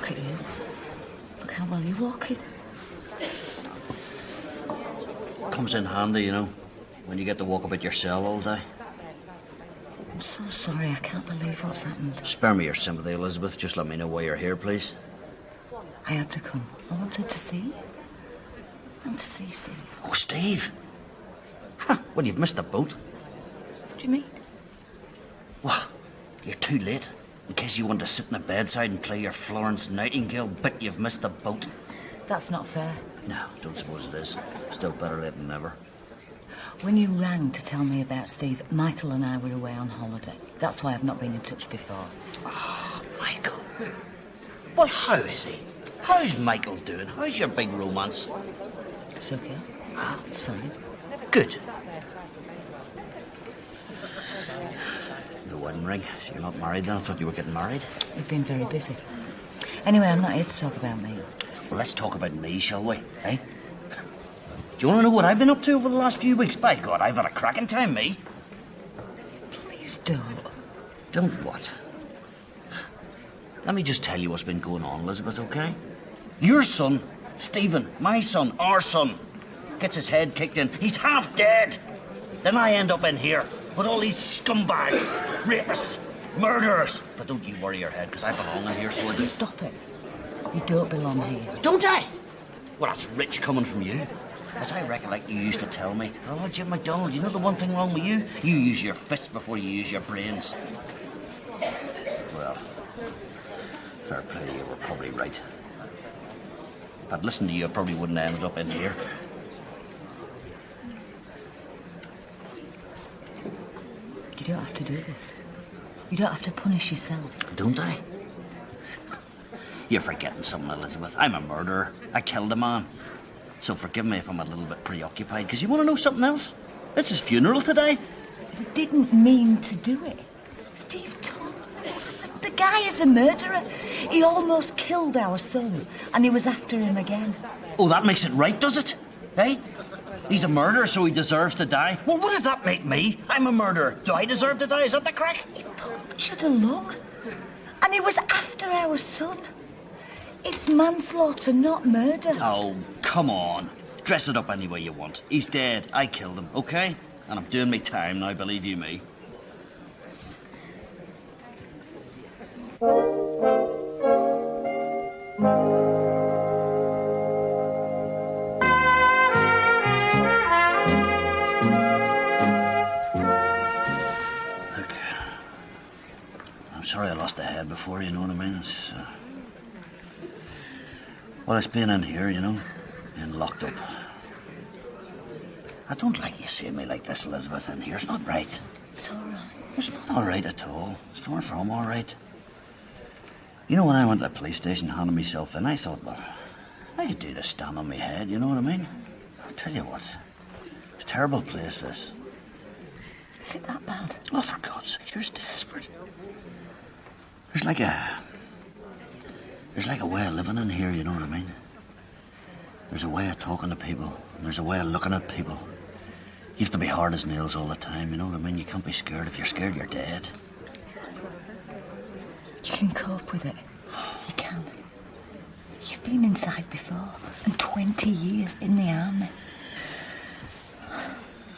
Look at you. Look how well you're walking. Comes in handy, you know, when you get to walk about your cell all day. I'm so sorry. I can't believe what's happened. Spare me your sympathy, Elizabeth. Just let me know why you're here, please. I had to come. I wanted to see you. And to see Steve. Oh, Steve? Huh, well, you've missed the boat. What do you mean? Well, you're too late. In case you want to sit in the bedside and play your Florence Nightingale bit, you've missed the boat. That's not fair. No, don't suppose it is. Still better late than never. When you rang to tell me about Steve, Michael and I were away on holiday. That's why I've not been in touch before. Oh, Michael. Well, how is he? How's Michael doing? How's your big romance? It's okay. It's fine. Good. The wedding ring. So you're not married then? I thought you were getting married. You've been very busy. Anyway, I'm not here to talk about me. Well, let's talk about me, shall we? Eh? Do you want to know what I've been up to over the last few weeks? By God, I've had a cracking time, me. Please don't. Don't what? Let me just tell you what's been going on, Elizabeth, okay? Your son, Stephen, my son, our son, gets his head kicked in. He's half dead. Then I end up in here with all these scumbags, rapists, murderers. But don't you worry your head, because I belong in here, so I just... Stop it. You don't belong here. Don't I? Well, that's rich coming from you. As I recollect, you used to tell me, oh, Jim MacDonald, you know the one thing wrong with you? You use your fists before you use your brains. Well, fair play to you, we're probably right. If I'd listened to you, I probably wouldn't have ended up in here. You don't have to do this. You don't have to punish yourself. Don't I? You're forgetting something, Elizabeth. I'm a murderer. I killed a man. So forgive me if I'm a little bit preoccupied, because you want to know something else? It's his funeral today. You didn't mean to do it. Steve told me. The guy is a murderer. He almost killed our son, and he was after him again. Oh, that makes it right, does it? Eh? He's a murderer, so he deserves to die. Well, what does that make me? I'm a murderer. Do I deserve to die? Is that the crack? He punctured a lung, and he was after our son. It's manslaughter, not murder. Oh, come on. Dress it up any way you want. He's dead. I killed him, okay? And I'm doing me time now, believe you me. Look, I'm sorry I lost the head before, you know what I mean? Well, it's been in here, you know, and locked up. I don't like you seeing me like this, Elizabeth, in here. It's not right. It's all right. It's not all right at all. It's far from all right. You know, when I went to the police station and handed myself in, I thought, well, I could do this stand on my head, you know what I mean? I'll tell you what, it's a terrible place, this. Is it that bad? Oh, for God's sake, you're desperate. There's like a way of living in here, you know what I mean? There's a way of talking to people, and there's a way of looking at people. You have to be hard as nails all the time, you know what I mean? You can't be scared. If you're scared, you're dead. You can cope with it. You can. You've been inside before, and 20 years in the army.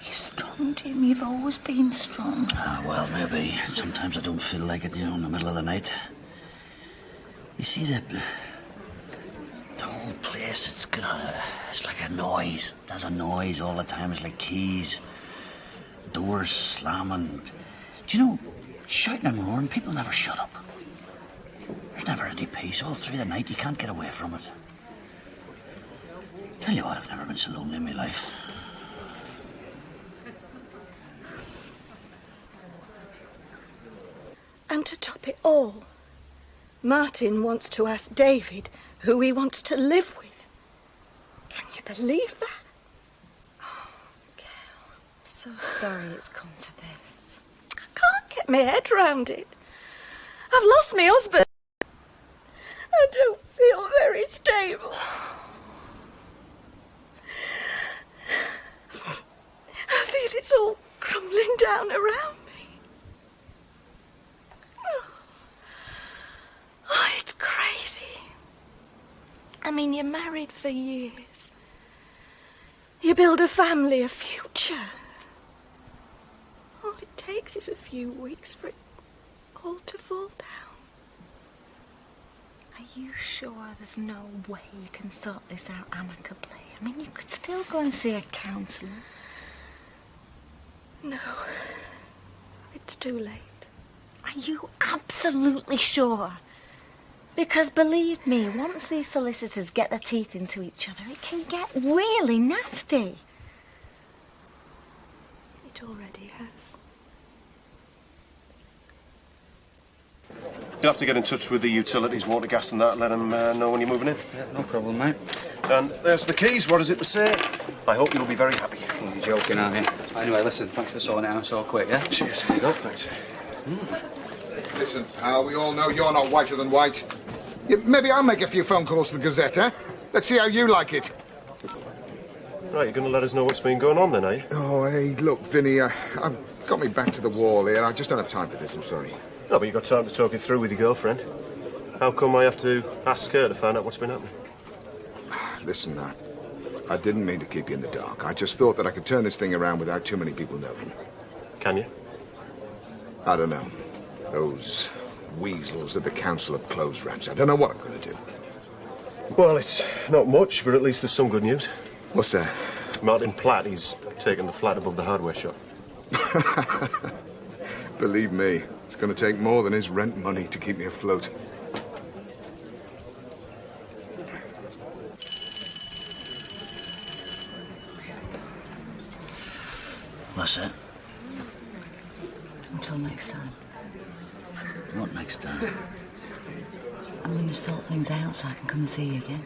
You're strong, Jim. You've always been strong. Ah, well, maybe. Sometimes I don't feel like it, you know, in the middle of the night. You see, the whole place, it's like a noise. There's a noise all the time. It's like keys, doors slamming. Do you know, shouting and roaring, people never shut up. There's never any peace. All through the night, you can't get away from it. Tell you what, I've never been so lonely in my life. And to top it all, Martin wants to ask David who he wants to live with. Can you believe that? Oh, Gail, I'm so sorry it's come to this. I can't get my head round it. I've lost my husband. I don't feel very stable. I feel it's all crumbling down around me. Oh, it's crazy. mean, you're married for years. You build a family, a future. All it takes is a few weeks for it all to fall down. Are you sure there's no way you can sort this out amicably? I mean, you could still go and see a counsellor. No. It's too late. Are you absolutely sure? Because believe me, once these solicitors get their teeth into each other, it can get really nasty. It already has. You'll have to get in touch with the utilities, water, gas and that, let them know when you're moving in. Yeah, no problem, mate. And there's the keys, what is it to say? I hope you'll be very happy. You're joking, aren't you? Anyway, listen, thanks for sorting it out so quick, yeah? Cheers. Here you go, thanks. Listen, pal, we all know you're not whiter than white. Maybe I'll make a few phone calls to the Gazette, eh? Let's see how you like it. Right, you're going to let us know what's been going on then, are you? Oh, hey, look, Vinny, I've got me back to the wall here. I just don't have time for this, I'm sorry. No, but you've got time to talk it through with your girlfriend. How come I have to ask her to find out what's been happening? Listen, I didn't mean to keep you in the dark. I just thought that I could turn this thing around without too many people knowing. Can you? I don't know. Those weasels at the Council have closed ranch. I don't know what I'm going to do. Well, it's not much, but at least there's some good news. What's that? Martin Platt, he's taken the flat above the hardware shop. Believe me, it's going to take more than his rent money to keep me afloat. What's that? Until next time. What next time? I'm going to sort things out so I can come and see you again.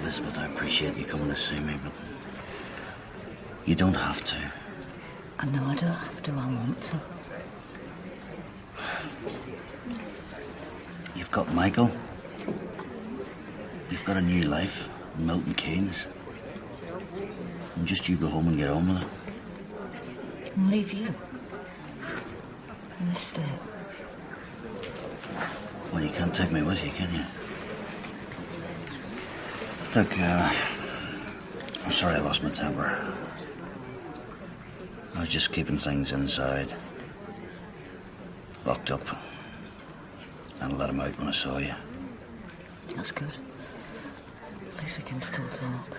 Elizabeth, I appreciate you coming to see me, but you don't have to. I know I don't have to, I want to. You've got Michael. You've got a new life in Milton Keynes. And just you go home and get on with it. And leave you. In this state. Well, you can't take me with you, can you? Look, I'm sorry I lost my temper. I was just keeping things inside. Locked up. And let him out when I saw you. That's good. At least we can still talk.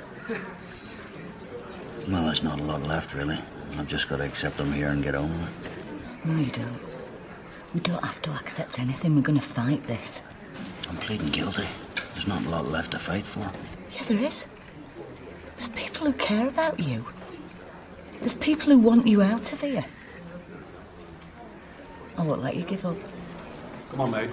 Well, there's not a lot left, really. I've just got to accept them here and get on with it. No, you don't. We don't have to accept anything. We're going to fight this. I'm pleading guilty. There's not a lot left to fight for. Yeah, there is. There's people who care about you. There's people who want you out of here. I won't let you give up. Come on, mate.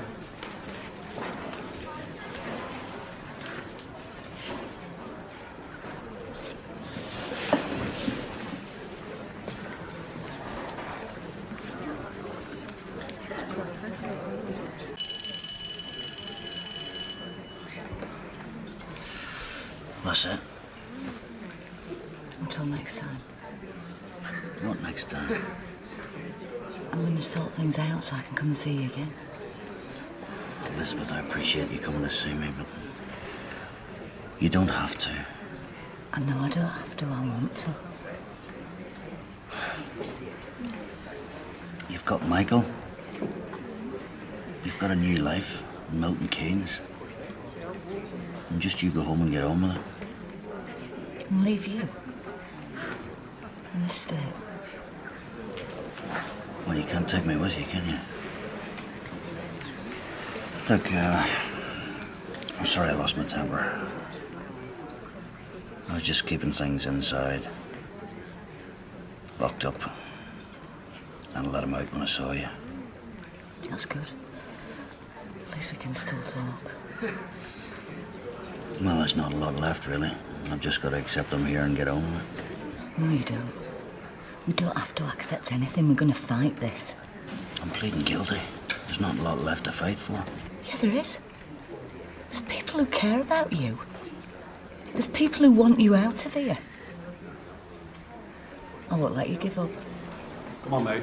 What's that? Until next time. What next time? I'm going to sort things out so I can come and see you again. Elizabeth, I appreciate you coming to see me, but you don't have to. I know I don't have to, I want to. You've got Michael. You've got a new life in Milton Keynes. And just you go home and get on with it. And leave you. In this state. Well, you can't take me with you, can you? Look, I'm sorry I lost my temper. I was just keeping things inside. Locked up. And let him out when I saw you. That's good. At least we can still talk. Well, there's not a lot left, really. I've just got to accept them here and get on with it. No, you don't. We don't have to accept anything. We're going to fight this. I'm pleading guilty. There's not a lot left to fight for. Yeah, there is. There's people who care about you. There's people who want you out of here. I won't let you give up. Come on, mate.